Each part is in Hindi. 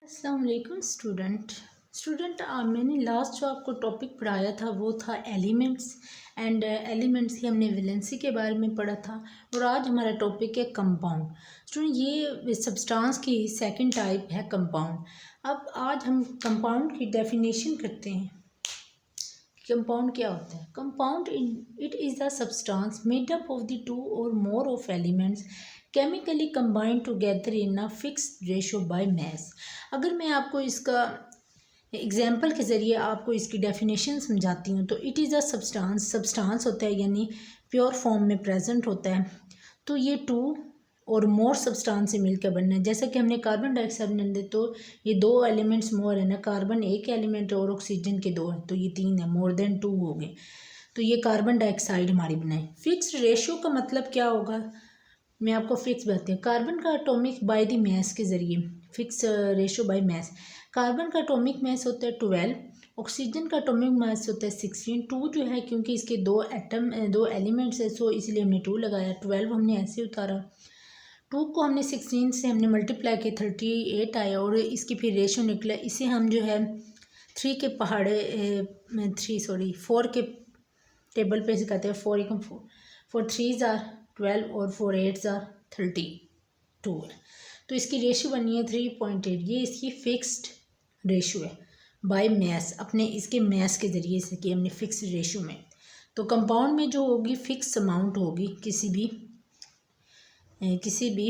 अस्सलाम वालेकुम स्टूडेंट मैंने लास्ट जो आपको टॉपिक पढ़ाया था वो था एलिमेंट्स एंड एलिमेंट्स की हमने वैलेंसी के बारे में पढ़ा था। और आज हमारा टॉपिक है कंपाउंड। स्टूडेंट ये सब्सटेंस की सेकंड टाइप है कंपाउंड। अब आज हम कंपाउंड की डेफिनेशन करते हैं। कंपाउंड क्या होता है? Compound it is the substance made up of the two or more of elements chemically combined together in a fixed ratio by mass. अगर मैं आपको इसका एग्जाम्पल के ज़रिए आपको इसकी डेफिनेशन समझाती हूँ तो इट इज़ अ सब्सटेंस होता है यानी प्योर फॉर्म में प्रेजेंट होता है। तो ये टू और मोर सब्सटेंस से मिलकर बनना है। जैसा कि हमने कार्बन डाइऑक्साइड ने तो ये दो एलिमेंट्स मोर है ना, कार्बन एक एलिमेंट और ऑक्सीजन के दो है तो ये तीन है, मोर देन टू हो गए। तो ये कार्बन डाइऑक्साइड हमारी बनाए। फिक्स्ड रेशियो का मतलब क्या होगा, मैं आपको फिक्स बताती हूँ। कार्बन का एटॉमिक बाय द मास के ज़रिए fix ratio by mass. Carbon का एटॉमिक मास होता है 12, ऑक्सीजन का एटॉमिक मास होता है 16। टू जो है क्योंकि इसके दो एलिमेंट्स है सो इसलिए हमने 2 लगाया। 12 हमने ऐसे उतारा, 2 को हमने 16 से हमने मल्टीप्लाई किया 38 आया और इसकी फिर रेशो निकला। इसे हम जो है 3 के पहाड़े 4 के टेबल पे सिखाते हैं। 4 3 ज़ार 12 और 4 8 ज़ार 32 है। तो इसकी रेशो बनी है 3.8। ये इसकी फिक्स्ड रेशो है बाय मैस, अपने इसके मैस के ज़रिए से कि हमने फिक्स रेशो में। तो कंपाउंड में जो होगी फिक्स अमाउंट होगी, किसी भी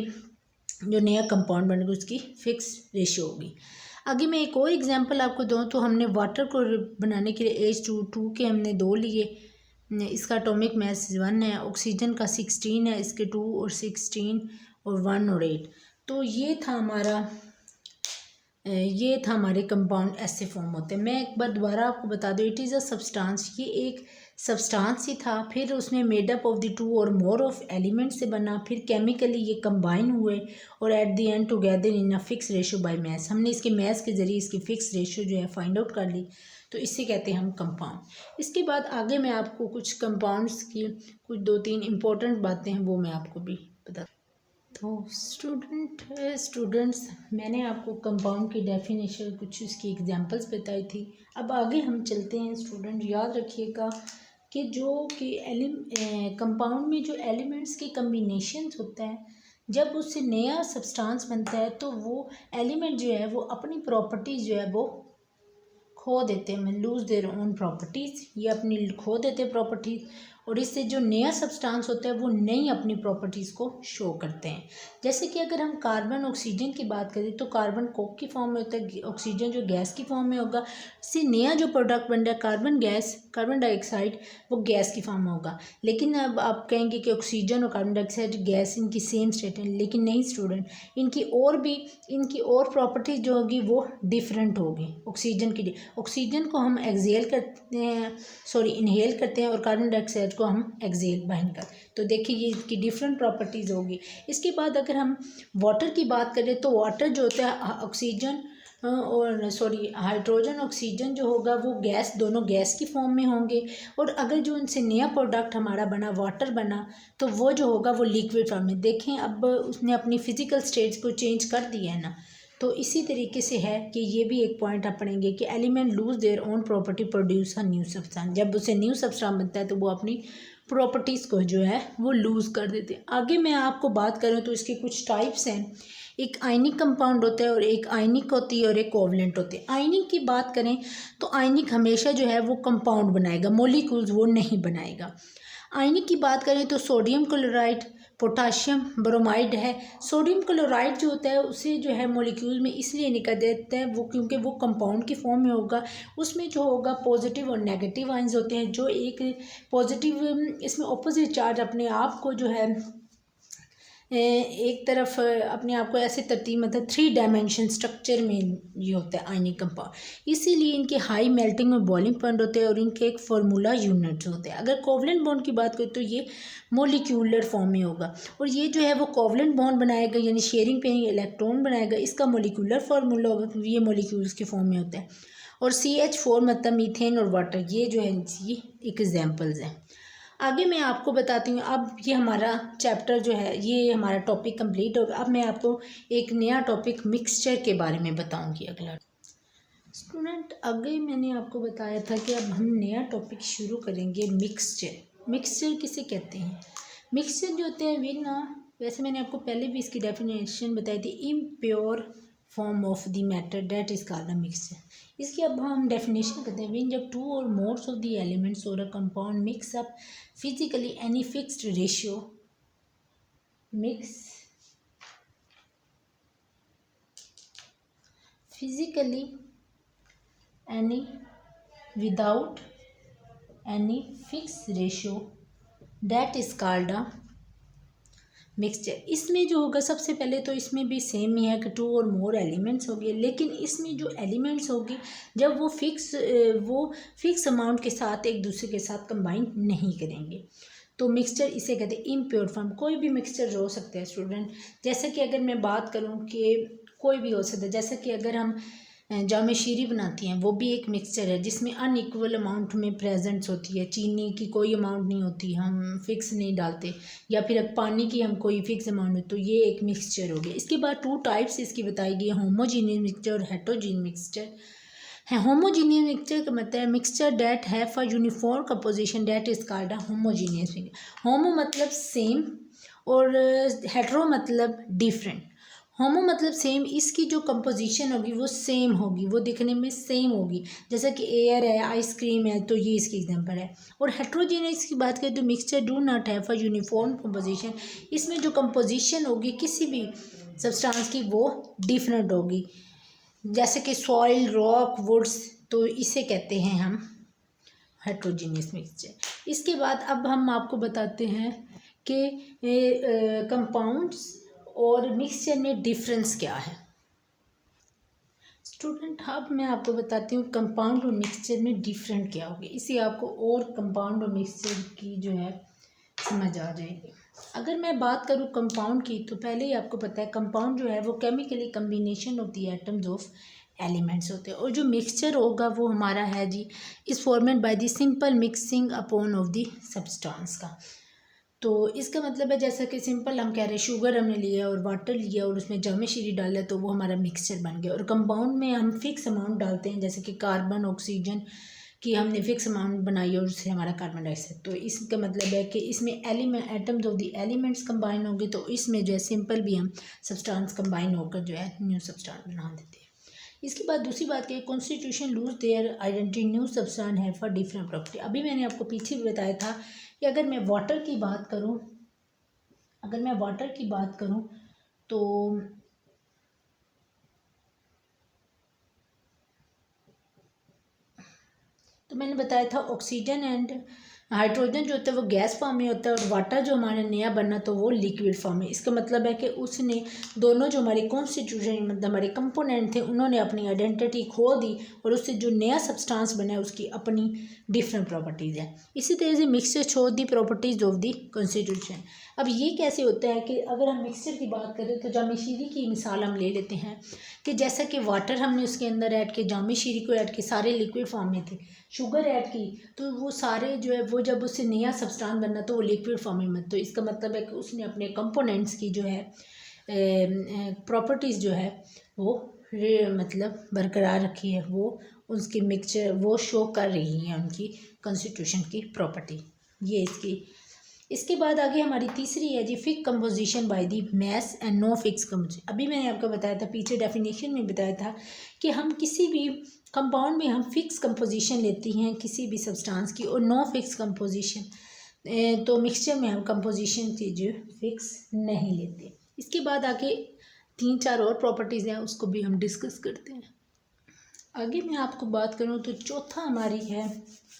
जो नया कंपाउंड बनेगा उसकी फिक्स रेशो होगी। आगे मैं एक और एग्जांपल आपको दूँ तो हमने वाटर को बनाने के लिए H2 के हमने 2 लिए। इसका एटॉमिक मास 1 है, ऑक्सीजन का 16 है, इसके 2 और 16 और 1 और 8। तो ये था हमारे कंपाउंड ऐसे फॉर्म होते हैं। मैं एक बार दोबारा आपको बता दूँ, इट इज़ अ सब्सटेंस। ये एक सब्सटेंस ही था, फिर उसमें made up of the two or more of element से बना, फिर केमिकली ये कंबाइन हुए और at the end together in a fix ratio by मास। हमने इसके मास के ज़रिए इसकी फिक्स रेशो जो है फाइंड आउट कर ली, तो इससे कहते हैं हम कंपाउंड। इसके बाद आगे मैं आपको कुछ कंपाउंड्स की कुछ 2-3 इम्पोर्टेंट बातें हैं वो मैं आपको भी बता। तो स्टूडेंट्स मैंने आपको कंपाउंड की डेफिनेशन कुछ इसकी एग्जांपल्स बताई थी। अब आगे हम चलते हैं। स्टूडेंट याद रखिएगा कि कंपाउंड में जो एलिमेंट्स के कम्बिनेशंस होता है, जब उससे नया सब्सटेंस बनता है तो वो एलिमेंट जो है वो अपनी प्रॉपर्टीज़ जो है वो खो देते हैं, लूज़ देयर ओन प्रॉपर्टीज़। ये अपनी खो देते हैं प्रॉपर्टीज़ और इससे जो नया सब्सटेंस होता है वो नई अपनी प्रॉपर्टीज़ को शो करते हैं। जैसे कि अगर हम कार्बन ऑक्सीजन की बात करें तो कार्बन कोक की फॉर्म में होता है, ऑक्सीजन जो गैस की फॉर्म में होगा। इससे नया जो प्रोडक्ट बन रहा है कार्बन डाइऑक्साइड, वो गैस की फॉर्म में होगा। लेकिन अब आप कहेंगे कि ऑक्सीजन और कार्बन डाइऑक्साइड गैस इनकी सेम स्टेट है, लेकिन नहीं स्टूडेंट, इनकी और प्रॉपर्टीज़ जो होगी वो डिफरेंट होगी। ऑक्सीजन को हम इनहेल करते हैं और कार्बन डाइऑक्साइड को हम एक्सहेल बाहर करते हैं। तो देखिए ये इसकी डिफरेंट प्रॉपर्टीज़ होगी। इसके बाद अगर हम वाटर की बात करें तो वाटर जो होता है हाइड्रोजन ऑक्सीजन जो होगा वो दोनों गैस की फॉर्म में होंगे। और अगर जो इनसे नया प्रोडक्ट हमारा बना, वाटर बना, तो वो जो होगा वो लिक्विड फॉर्म में। देखें अब उसने अपनी फिजिकल स्टेट्स को चेंज कर दिया है ना। तो इसी तरीके से है कि ये भी एक पॉइंट आप पढ़ेंगे कि element lose their own property produce a new substance. जब उसे न्यू सब्सटेंस बनता है तो वो अपनी प्रॉपर्टीज़ को जो है वो लूज़ कर देते हैं। आगे मैं आपको बात करूँ तो इसके कुछ टाइप्स हैं। एक आयनिक कंपाउंड होता है और एक आयनिक होती है और एक कोवलेंट होती है। आयनिक की बात करें तो आयनिक हमेशा जो है वो कंपाउंड बनाएगा, मॉलिक्यूल्स वो नहीं बनाएगा। आयनिक की बात करें तो सोडियम क्लोराइड, पोटाशियम ब्रोमाइड है। सोडियम क्लोराइड जो होता है उसे जो है मॉलिक्यूल में इसलिए निकल देते हैं वो क्योंकि वो कंपाउंड की फॉर्म में होगा। उसमें जो होगा पॉजिटिव और नेगेटिव आयंस होते हैं। जो एक पॉजिटिव, इसमें ऑपोजिट चार्ज अपने आप को जो है एक तरफ अपने आप को ऐसे तरतीब, मतलब 3 डायमेंशन स्ट्रक्चर में ये होता है आयनिक कंपाउंड। इसीलिए इनके हाई मेल्टिंग और बॉइलिंग पॉइंट होते हैं और इनके एक फार्मूला यूनिट्स होते हैं। अगर कोवलेंट बॉन्ड की बात करें तो ये मोलिक्यूलर फॉर्म में होगा और ये जो है वो कोवलेंट बॉन्ड बनाएगा यानी शेयरिंग पे इलेक्ट्रॉन बनाएगा। इसका मोलिकुलर फार्मूला होगा क्योंकि ये मोलिक्यूल्स के फॉर्म में होता है। और CH4 मतलब मीथेन और वाटर, ये जो है ये एक एग्जाम्पल्स हैं। आगे मैं आपको बताती हूँ। अब ये हमारा चैप्टर जो है, ये हमारा टॉपिक कंप्लीट होगा। अब मैं आपको एक नया टॉपिक मिक्सचर के बारे में बताऊँगी अगला। स्टूडेंट, आगे मैंने आपको बताया था कि अब हम नया टॉपिक शुरू करेंगे, मिक्सचर। मिक्सचर किसे कहते हैं? मिक्सचर जो होते हैं वे ना, वैसे मैंने आपको पहले भी इसकी डेफिनेशन बताई थी, impure form of the matter that is called a mixture. इसकी अब हम डेफिनेशन करते हैं। व्हेन जब 2 और मोर्स ऑफ द एलिमेंट्स और a compound mix up physically any fixed ratio mix physically any without any fixed ratio that is called a mixture. इसमें जो होगा, सबसे पहले तो इसमें भी सेम ही है कि 2 और मोर एलिमेंट्स होंगे, लेकिन इसमें जो एलिमेंट्स होगी जब वो फिक्स अमाउंट के साथ एक दूसरे के साथ कंबाइन नहीं करेंगे तो मिक्सचर इसे कहते हैं इम्प्योर फॉर्म। कोई भी मिक्सचर हो सकता है स्टूडेंट, जैसे कि अगर मैं बात करूं कि कोई भी हो सकता है, जैसे कि अगर हम जामे शीरी बनाती हैं, वो भी एक मिक्सचर है जिसमें अनइक्वल अमाउंट में प्रेजेंट्स होती है। चीनी की कोई अमाउंट नहीं होती, हम फिक्स नहीं डालते, या फिर पानी की हम कोई फिक्स अमाउंट हो, तो ये एक मिक्सचर हो गया। इसके बाद 2 टाइप्स इसकी बताई गई, होमोजीनियस मिक्सचर और हेटेरोजीनियस मिक्सचर है। होमोजीनियस मिक्सचर का मतलब है mixture that have a uniform composition that is called a homogeneous mixture. Homo मतलब सेम और हेटेरो मतलब डिफरेंट। होमो मतलब सेम, इसकी जो कंपोजिशन होगी वो सेम होगी, वो दिखने में सेम होगी, जैसा कि एयर है, आइसक्रीम है, तो ये इसकी एग्जांपल है। और हेटेरोजीनियस की बात करें तो mixture do not have a uniform composition. इसमें जो कंपोजिशन होगी किसी भी सब्सटेंस की वो डिफरेंट होगी, जैसे कि सॉइल, रॉक, वुड्स, तो इसे कहते हैं हम हेटेरोजीनियस मिक्सचर। इसके बाद अब हम आपको बताते हैं कि कंपाउंड्स और मिक्सचर में डिफरेंस क्या है। स्टूडेंट, अब मैं आपको बताती हूँ कंपाउंड और मिक्सचर में डिफरेंट क्या होगी, इससे आपको और कंपाउंड और मिक्सचर की जो है समझ आ जाएगी। अगर मैं बात करूँ कंपाउंड की, तो पहले ही आपको पता है कंपाउंड जो है वो chemically combination of the atoms of elements होते हैं, और जो मिक्सचर होगा वो हमारा है जी इस format by the simple mixing upon of the substance का। तो इसका मतलब है, जैसा कि सिंपल हम कह रहे हैं, शुगर हमने लिया और वाटर लिया और उसमें जामे शीरी डाला तो वो हमारा मिक्सचर बन गया। और कंपाउंड में हम फिक्स अमाउंट डालते हैं, जैसे कि कार्बन, ऑक्सीजन की हमने फिक्स अमाउंट बनाई और उससे हमारा कार्बन डाइऑक्साइड, तो इसका मतलब है कि इसमें atoms of the elements combine होंगे, तो इसमें जो है सिंपल भी हम सब्सटेंस कंबाइन होकर जो है न्यू सब्सटेंस बना देते हैं। इसके बाद दूसरी बात क्या है, constitution lose their identity, new substance है फॉर डिफरेंट प्रॉपर्टी। अभी मैंने आपको पीछे भी बताया था कि अगर मैं वाटर की बात करूं, तो मैंने बताया था ऑक्सीजन एंड हाइड्रोजन जो होता है वो गैस फॉर्म में होता है, और वाटर जो हमारा नया बना तो वो लिक्विड फॉर्म में। इसका मतलब है कि उसने दोनों जो हमारे कॉन्स्टिट्यूशन मतलब हमारे कंपोनेंट थे उन्होंने अपनी आइडेंटिटी खो दी, और उससे जो नया सब्सटेंस बना है उसकी अपनी डिफरेंट प्रॉपर्टीज़ है। इसी तरह से mixture show the properties of the constitution. अब ये कैसे होता है कि अगर हम मिक्सचर की बात करें तो जामे शीरी की मिसाल हम ले लेते हैं कि जैसा कि वाटर हमने उसके अंदर ऐड किया, जामे शीरी को ऐड किया, सारे लिक्विड फॉर्म में थे, शुगर ऐड की तो वो सारे जो है वो जब उससे नया सब्सटेंस बनना तो वो लिक्विड फॉर्म में, तो इसका मतलब है कि उसने अपने कंपोनेंट्स की जो है प्रॉपर्टीज़ जो है वो मतलब बरकरार रखी है, वो उसकी मिक्सचर वो शो कर रही है उनकी कॉन्स्टिट्यूशन की प्रॉपर्टी। ये इसके बाद आगे हमारी तीसरी है जी fix composition by the mass and no fix composition. अभी मैंने आपको बताया था, पीछे डेफिनेशन में बताया था कि हम किसी भी कंपाउंड में हम फिक्स कंपोजिशन लेती हैं किसी भी सब्सटेंस की, और नो फिक्स कंपोजिशन तो मिक्सचर में हम कंपोजिशन की जो फिक्स नहीं लेते। इसके बाद आगे 3-4 और प्रॉपर्टीज़ हैं, उसको भी हम डिस्कस करते हैं। आगे मैं आपको बात करूँ तो चौथा हमारी है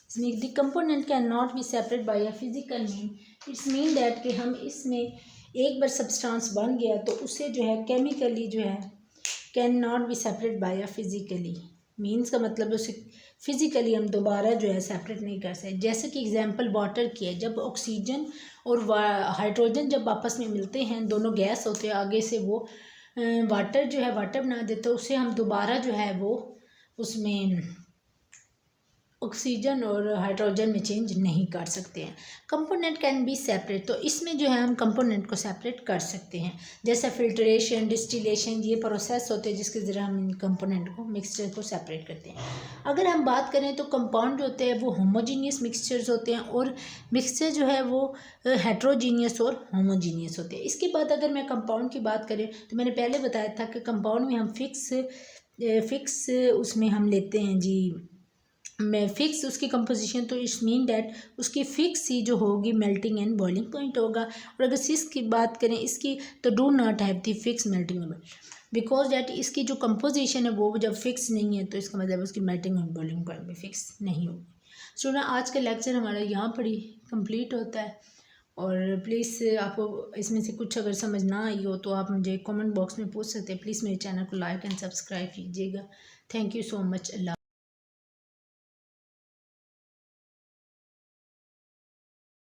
इसमें the component can not be separate by a physical mean. It's mean that कि हम इसमें एक बार सब्सटेंस बन गया तो उसे जो है केमिकली जो है can not be separate by a physically. Means का मतलब उसे फिजिकली हम दोबारा जो है सेपरेट नहीं कर सकते। जैसे कि एग्जांपल वाटर की है, जब ऑक्सीजन और हाइड्रोजन जब आपस में मिलते हैं, दोनों गैस होते हैं, आगे से वो वाटर जो है वाटर बना देते, उसे हम दोबारा जो है वो उसमें ऑक्सीजन और हाइड्रोजन में चेंज नहीं कर सकते हैं। कंपोनेंट कैन बी सेपरेट, तो इसमें जो है हम कंपोनेंट को सेपरेट कर सकते हैं, जैसे फिल्ट्रेशन, डिस्टिलेशन, ये प्रोसेस होते हैं जिसके ज़रिए हम इन कंपोनेंट को, मिक्सचर को सेपरेट करते हैं। अगर हम बात करें तो कंपाउंड जो होते हैं वो होमोजीनियस मिक्सचर्स होते हैं और मिक्सचर जो है वो हेट्रोजीनियस और होमोजीनियस होते हैं। इसके बाद अगर मैं कंपाउंड की बात करें तो मैंने पहले बताया था कि कंपाउंड में हम फिक्स उसमें हम लेते हैं जी, मैं फिक्स उसकी कंपोजिशन, तो इट्स मीन डैट उसकी फिक्स ही जो होगी मेल्टिंग एंड बॉइलिंग पॉइंट होगा। और अगर सिस की बात करें इसकी, तो do not have the fix melting because that इसकी जो कंपोजिशन है वो जब फिक्स नहीं है तो इसका मतलब उसकी मेल्टिंग एंड बॉइलिंग पॉइंट भी फिक्स नहीं होगी। स्टूडेंट, आज का लेक्चर हमारा यहाँ पर ही कंप्लीट होता है। और प्लीज़ आपको इसमें से कुछ अगर समझ ना आई हो तो आप मुझे कमेंट बॉक्स में पूछ सकते हैं। प्लीज़ मेरे चैनल को लाइक एंड सब्सक्राइब कीजिएगा। Thank you so much. Allah.